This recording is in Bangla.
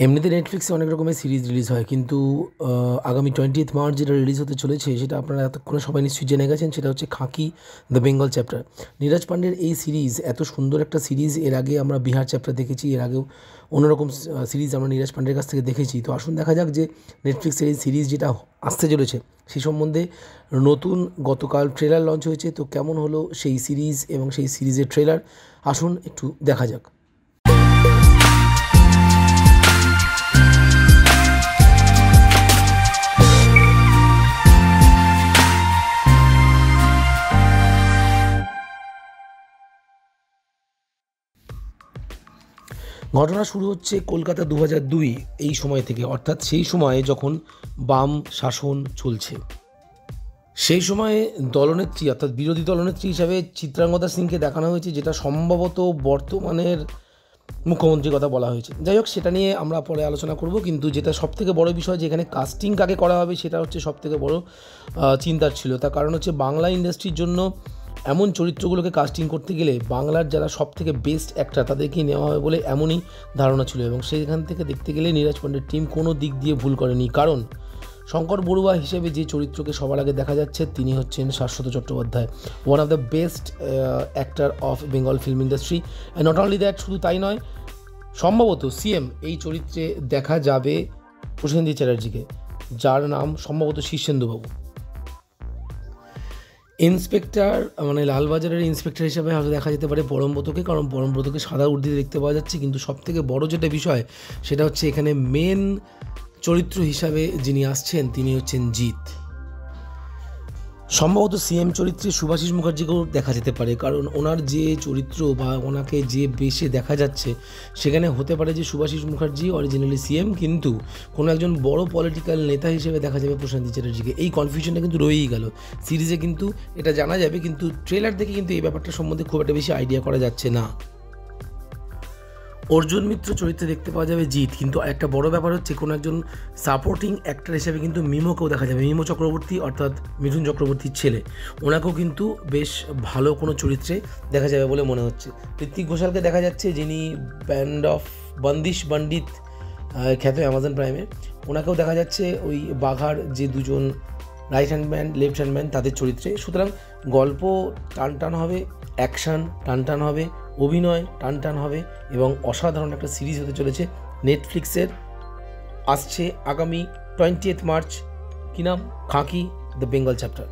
এমনিতে নেটফ্লিক্সে অনেক রকমের সিরিজ রিলিজ হয়, কিন্তু আগামী 20th মার্চ যেটা রিলিজ হতে চলেছে সেটা আপনারা এতক্ষণে সবাই নিশ্চয়ই জেনে গেছেন। সেটা হচ্ছে খাকি দ্য বেঙ্গল চ্যাপ্টার। নীরজ পান্ডের এই সিরিজ এত সুন্দর একটা সিরিজ, এর আগে আমরা বিহার চ্যাপ্টার দেখেছি, এর আগেও অন্যরকম সিরিজ আমরা নীরজ পান্ডের কাছ থেকে দেখেছি। তো আসুন দেখা যাক যে নেটফ্লিক্সের এই সিরিজ যেটা আসতে চলেছে সেই সম্বন্ধে নতুন গতকাল ট্রেলার লঞ্চ হয়েছে। তো কেমন হলো সেই সিরিজ এবং সেই সিরিজের ট্রেলার, আসুন একটু দেখা যাক। ঘটনা শুরু হচ্ছে কলকাতা 2002 এই সময় থেকে, অর্থাৎ সেই সময়ে যখন বাম শাসন চলছে। সেই সময়ে দলনেত্রী অর্থাৎ বিরোধী দলনেত্রী হিসাবে চিত্রাঙ্গদা সিংকে দেখানো হয়েছে, যেটা সম্ভবত বর্তমানের মুখ্যমন্ত্রীর কথা বলা হয়েছে। যাই হোক, সেটা নিয়ে আমরা পরে আলোচনা করব। কিন্তু যেটা সবথেকে বড় বিষয় যে এখানে কাস্টিং কাকে করা হবে সেটা হচ্ছে সবথেকে বড় চিন্তার ছিল। তার কারণ হচ্ছে বাংলা ইন্ডাস্ট্রির জন্য এমন চরিত্রগুলোকে কাস্টিং করতে গেলে বাংলার যারা সবথেকে বেস্ট অ্যাক্টর তাদেরকেই নেওয়া হবে বলে এমনই ধারণা ছিল। এবং সেইখান থেকে দেখতে গেলে নীরজ পান্ডের টিম কোনো দিক দিয়ে ভুল করেনি, কারণ শঙ্কর বড়ুয়া হিসেবে যে চরিত্রকে সবার আগে দেখা যাচ্ছে তিনি হচ্ছেন Saswata Chattopadhyay, one of the best actor of Bengal film industry. And not only that, শুধু তাই নয়, সম্ভবত সিএম এই চরিত্রে দেখা যাবে প্রসেনজিৎ চ্যাটার্জিকে, যার নাম সম্ভবত শীর্ষেন্দুবাবু। ইন্সপেক্টর মানে লালবাজারের ইন্সপেক্টর হিসাবে হয়তো দেখা যেতে পারে পরমব্রতকে, কারণ পরমব্রতকে সাদা উর্দিতে দেখতে পাওয়া যাচ্ছে। কিন্তু সবথেকে বড় যেটা বিষয় সেটা হচ্ছে এখানে মেন চরিত্র হিসাবে যিনি আসছেন তিনি হচ্ছেন জিৎ। সম্ভবত সিএম চরিত্রে শুভাশিস মুখার্জিকেও দেখা যেতে পারে, কারণ ওনার যে চরিত্র বা ওনাকে যে বেশে দেখা যাচ্ছে সেখানে হতে পারে যে শুভাশিস মুখার্জি অরিজিনালি সিএম, কিন্তু কোনো একজন বড় পলিটিক্যাল নেতা হিসেবে দেখা যাবে প্রসেনজিৎ চ্যাটার্জিকে। এই কনফিউশনটা কিন্তু রয়েই গেল। সিরিজে কিন্তু এটা জানা যাবে, কিন্তু ট্রেলার দেখে কিন্তু এই ব্যাপারটা সম্বন্ধে খুব একটা বেশি আইডিয়া করা যাচ্ছে না। অর্জুন মিত্র চরিত্রে দেখতে পাওয়া যাবে জিৎ, কিন্তু একটা বড় ব্যাপার হচ্ছে কোনো একজন সাপোর্টিং অ্যাক্টর হিসেবে কিন্তু মিমোকেও দেখা যাবে। মিমো চক্রবর্তী অর্থাৎ মিঠুন চক্রবর্তীর ছেলে, ওনাকেও কিন্তু বেশ ভালো কোনো চরিত্রে দেখা যাবে বলে মনে হচ্ছে। ঋত্বিক ঘোষালকে দেখা যাচ্ছে, যিনি ব্যান্ড অফ বন্দিশ পণ্ডিত খ্যাত অ্যামাজন প্রাইমে, ওনাকেও দেখা যাচ্ছে ওই বাঘার যে দুজন right hand man left hand man তাদের চরিত্রে। সুতরাং গল্প টান হবে, অ্যাকশান টান হবে, অভিনয় টান হবে এবং অসাধারণ একটা সিরিজ হতে চলেছে। নেটফ্লিক্সের আসছে আগামী 20th মার্চ। কি নাম? খাকি দ্য বেঙ্গল চ্যাপ্টার।